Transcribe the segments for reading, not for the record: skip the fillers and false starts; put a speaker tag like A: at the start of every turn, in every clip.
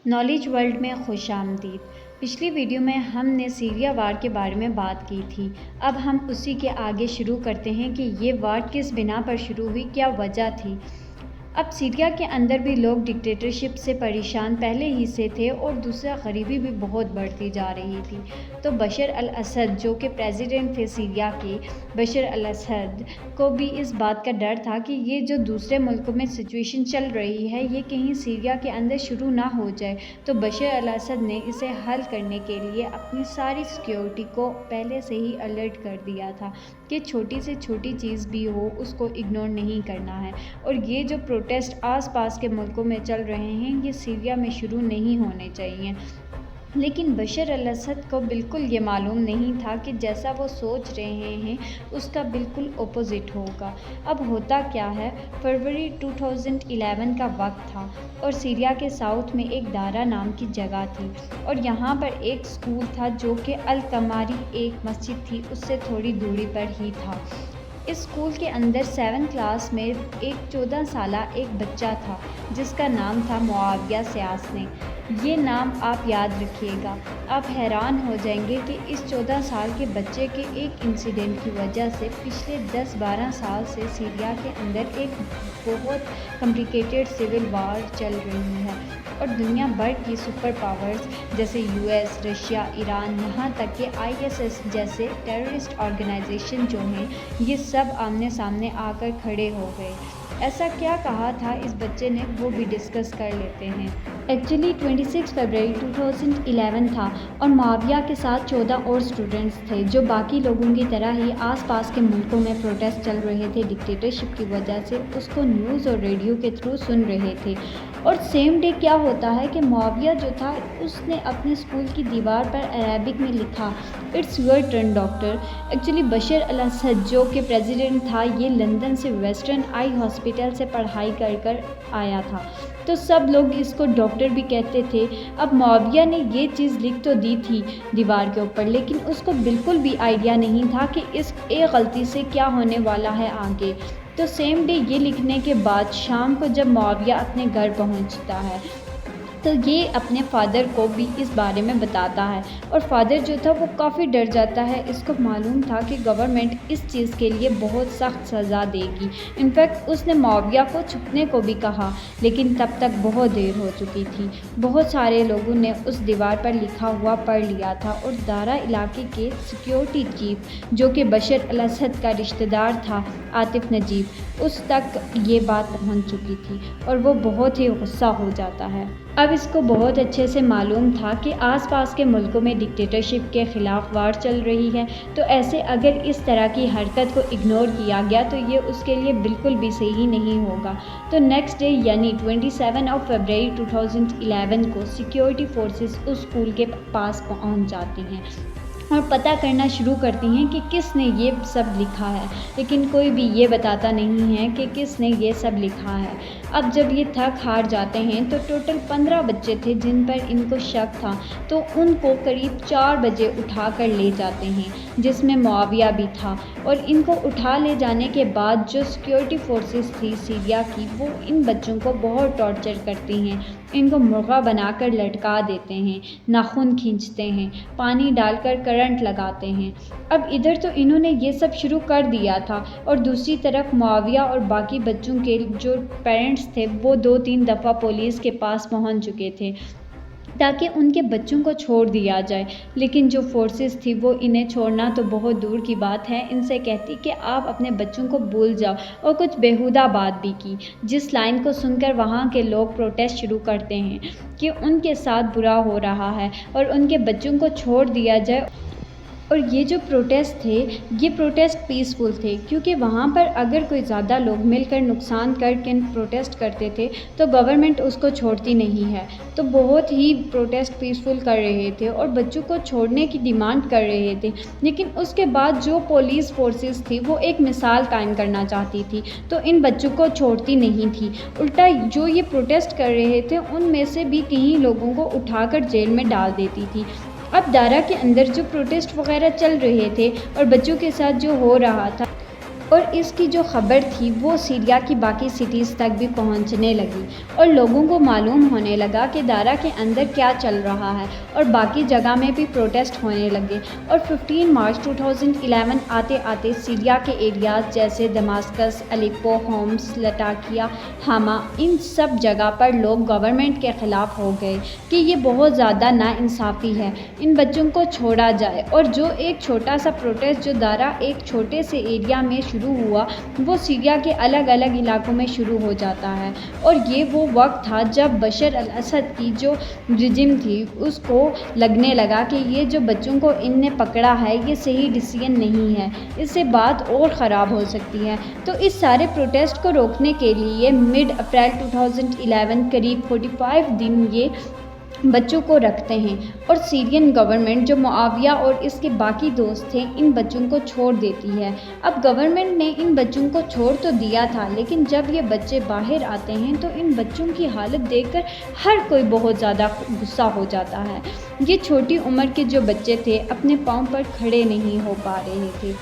A: Knowledge world میں خوش آمدید۔ پچھلی ویڈیو میں ہم نے سیریا وار کے بارے میں بات کی تھی۔ اب ہم اسی کے آگے شروع کرتے ہیں کہ یہ وار کس بنا پر شروع ہوئی، کیا وجہ تھی۔ اب سیریا کے اندر بھی لوگ ڈکٹیٹرشپ سے پریشان پہلے ہی سے تھے اور دوسرا غریبی بھی بہت بڑھتی جا رہی تھی۔ تو بشر الاسد جو کہ پریزیڈنٹ تھے سیریا کے، بشر الاسد کو بھی اس بات کا ڈر تھا کہ یہ جو دوسرے ملکوں میں سچویشن چل رہی ہے یہ کہیں سیریا کے اندر شروع نہ ہو جائے۔ تو بشر الاسد نے اسے حل کرنے کے لیے اپنی ساری سیکیورٹی کو پہلے سے ہی الرٹ کر دیا تھا کہ چھوٹی سے چھوٹی چیز بھی ہو اس کو اگنور نہیں کرنا ہے، اور یہ جو پروٹیسٹ آس پاس کے ملکوں میں چل رہے ہیں یہ سیریا میں شروع نہیں ہونے چاہیے۔ لیکن بشر الاسد کو بالکل یہ معلوم نہیں تھا کہ جیسا وہ سوچ رہے ہیں اس کا بالکل اپوزٹ ہوگا۔ اب ہوتا کیا ہے، فروری 2011 کا وقت تھا اور سیریا کے ساؤتھ میں ایک دارا نام کی جگہ تھی، اور یہاں پر ایک اسکول تھا جو کہ القماری ایک مسجد تھی اس سے تھوڑی دوری پر ہی تھا۔ اس اسکول کے اندر 7 کلاس میں ایک 14 سالہ ایک بچہ تھا جس کا نام تھا معاویہ سیاسنے۔ یہ نام آپ یاد رکھیے گا۔ آپ حیران ہو جائیں گے کہ اس 14 سال کے بچے کے ایک انسیڈنٹ کی وجہ سے پچھلے 10-12 سال سے سیریا کے اندر ایک بہت کمپلیکیٹڈ سول وار چل رہی ہے، اور دنیا بھر کی سپر پاورز جیسے US، رشیا، ایران، یہاں تک کہ ISS جیسے ٹیررسٹ آرگنائزیشن جو ہیں یہ سب آمنے سامنے آ کر کھڑے ہو گئے۔ ایسا کیا کہا تھا اس بچے نے وہ بھی ڈسکس کر لیتے ہیں۔ ایکچولی 26 فروری 2011 تھا اور معاویہ کے ساتھ 14 اور اسٹوڈنٹس تھے جو باقی لوگوں کی طرح ہی آس پاس کے ملکوں میں پروٹیسٹ چل رہے تھے ڈکٹیٹرشپ کی وجہ سے، اس کو نیوز اور ریڈیو کے تھرو سن رہے تھے۔ اور سیم ڈے کیا ہوتا ہے کہ معاویہ جو تھا اس نے اپنے اسکول کی دیوار پر عربک میں لکھا "it's your turn doctor". Actually Bashar al-Assad جو کہ پریزیڈنٹ تھا یہ لندن سے ویسٹرن آئی ہاسپٹل سے پڑھائی کر آیا تھا، تو سب لوگ اس کو ڈاکٹر بھی کہتے تھے۔ اب معاویہ نے یہ چیز لکھ تو دی تھی دیوار کے اوپر، لیکن اس کو بالکل بھی آئیڈیا نہیں تھا کہ اس ایک غلطی سے کیا ہونے والا ہے آگے۔ تو سیم ڈے یہ لکھنے کے بعد شام کو جب معاویہ اپنے گھر پہنچتا ہے تو یہ اپنے فادر کو بھی اس بارے میں بتاتا ہے، اور فادر جو تھا وہ کافی ڈر جاتا ہے۔ اس کو معلوم تھا کہ گورنمنٹ اس چیز کے لیے بہت سخت سزا دے گی۔ انفیکٹ اس نے معاویہ کو چھپنے کو بھی کہا، لیکن تب تک بہت دیر ہو چکی تھی۔ بہت سارے لوگوں نے اس دیوار پر لکھا ہوا پڑھ لیا تھا، اور دارا علاقے کے سیکیورٹی چیف جو کہ بشر الاسد کا رشتہ دار تھا عاطف نجیب، اس تک یہ بات پہنچ چکی تھی اور وہ بہت ہی غصہ ہو جاتا ہے۔ اب اس کو بہت اچھے سے معلوم تھا کہ آس پاس کے ملکوں میں ڈکٹیٹرشپ کے خلاف وار چل رہی ہے، تو ایسے اگر اس طرح کی حرکت کو اگنور کیا گیا تو یہ اس کے لیے بالکل بھی صحیح نہیں ہوگا۔ تو نیکسٹ ڈے یعنی 27 فروری 2011 کو سیکیورٹی فورسز اس اسکول کے پاس پہنچ جاتی ہیں اور پتہ کرنا شروع کرتی ہیں کہ کس نے یہ سب لکھا ہے، لیکن کوئی بھی یہ بتاتا نہیں ہے کہ کس نے یہ سب لکھا ہے۔ اب جب یہ تھک ہار جاتے ہیں تو ٹوٹل 15 بچے تھے جن پر ان کو شک تھا، تو ان کو قریب 4 بجے اٹھا کر لے جاتے ہیں، جس میں معاویہ بھی تھا، اور ان کو اٹھا لے جانے کے بعد جو سیکیورٹی فورسز تھی سیریا کی وہ ان بچوں کو بہت ٹارچر کرتی ہیں، ان کو مرغا بنا کر لٹکا دیتے ہیں، ناخن کھینچتے ہیں، پانی ڈال کر کرنٹ لگاتے ہیں۔ اب ادھر تو انہوں نے یہ سب شروع کر دیا تھا، اور دوسری طرف معاویہ اور باقی بچوں کے جو پیرنٹس تھے وہ 2-3 دفعہ پولیس کے پاس پہنچ چکے تھے تاکہ ان کے بچوں کو چھوڑ دیا جائے، لیکن جو فورسز تھی وہ انہیں چھوڑنا تو بہت دور کی بات ہے، ان سے کہتی کہ آپ اپنے بچوں کو بھول جاؤ، اور کچھ بیہودہ بات بھی کی، جس لائن کو سن کر وہاں کے لوگ پروٹیسٹ شروع کرتے ہیں کہ ان کے ساتھ برا ہو رہا ہے اور ان کے بچوں کو چھوڑ دیا جائے۔ اور یہ جو پروٹیسٹ تھے یہ پروٹیسٹ پیسفل تھے، کیونکہ وہاں پر اگر کوئی زیادہ لوگ مل کر نقصان کر کے پروٹیسٹ کرتے تھے تو گورنمنٹ اس کو چھوڑتی نہیں ہے، تو بہت ہی پروٹیسٹ پیسفل کر رہے تھے اور بچوں کو چھوڑنے کی ڈیمانڈ کر رہے تھے۔ لیکن اس کے بعد جو پولیس فورسز تھی وہ ایک مثال قائم کرنا چاہتی تھی، تو ان بچوں کو چھوڑتی نہیں تھی، الٹا جو یہ پروٹیسٹ کر رہے تھے ان میں سے بھی کئی لوگوں کو اٹھا کر جیل میں ڈال دیتی تھی۔ اب دارا کے اندر جو پروٹیسٹ وغیرہ چل رہے تھے اور بچوں کے ساتھ جو ہو رہا تھا اور اس کی جو خبر تھی وہ سیریا کی باقی سٹیز تک بھی پہنچنے لگی اور لوگوں کو معلوم ہونے لگا کہ دارا کے اندر کیا چل رہا ہے اور باقی جگہ میں بھی پروٹیسٹ ہونے لگے اور 15 مارچ 2011 آتے آتے سیریا کے ایریاز جیسے دماسکس، الیپو، ہومس، لٹاکیا، حما، ان سب جگہ پر لوگ گورنمنٹ کے خلاف ہو گئے کہ یہ بہت زیادہ ناانصافی ہے، ان بچوں کو چھوڑا جائے۔ اور جو ایک چھوٹا سا پروٹیسٹ جو دارا ایک چھوٹے سے ایریا میں شروع ہوا وہ سیریا کے الگ الگ علاقوں میں شروع ہو جاتا ہے اور یہ وہ وقت تھا جب بشار الاسد کی جو رجم تھی اس کو لگنے لگا کہ یہ جو بچوں کو ان نے پکڑا ہے یہ صحیح ڈیسیژن نہیں ہے، اس سے بات اور خراب ہو سکتی ہے۔ تو اس سارے پروٹیسٹ کو روکنے کے لیے مڈ اپریل 2011 قریب 45 دن یہ بچوں کو رکھتے ہیں اور سیرین گورنمنٹ جو معاویہ اور اس کے باقی دوست تھے ان بچوں کو چھوڑ دیتی ہے۔ اب گورنمنٹ نے ان بچوں کو چھوڑ تو دیا تھا لیکن جب یہ بچے باہر آتے ہیں تو ان بچوں کی حالت دیکھ کر ہر کوئی بہت زیادہ غصہ ہو جاتا ہے۔ یہ چھوٹی عمر کے جو بچے تھے اپنے پاؤں پر کھڑے نہیں ہو پا رہے تھے،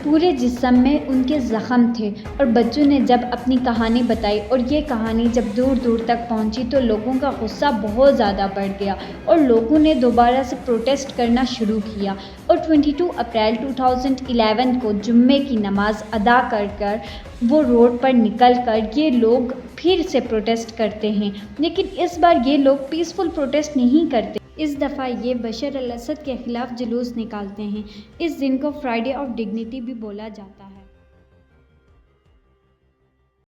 A: پورے جسم میں ان کے زخم تھے اور بچوں نے جب اپنی کہانی بتائی اور یہ کہانی جب دور دور تک پہنچی تو لوگوں کا غصہ بہت زیادہ بڑھ گیا اور لوگوں نے دوبارہ سے پروٹیسٹ کرنا شروع کیا اور 22 اپریل 2011 کو جمعے کی نماز ادا کر کر وہ روڈ پر نکل کر یہ لوگ پھر سے پروٹیسٹ کرتے ہیں، لیکن اس بار یہ لوگ پیسفل پروٹیسٹ نہیں کرتے، اس دفعہ یہ بشار الاسد کے خلاف جلوس نکالتے ہیں۔ اس دن کو فرائیڈے آف ڈگنیٹی بھی بولا جاتا ہے۔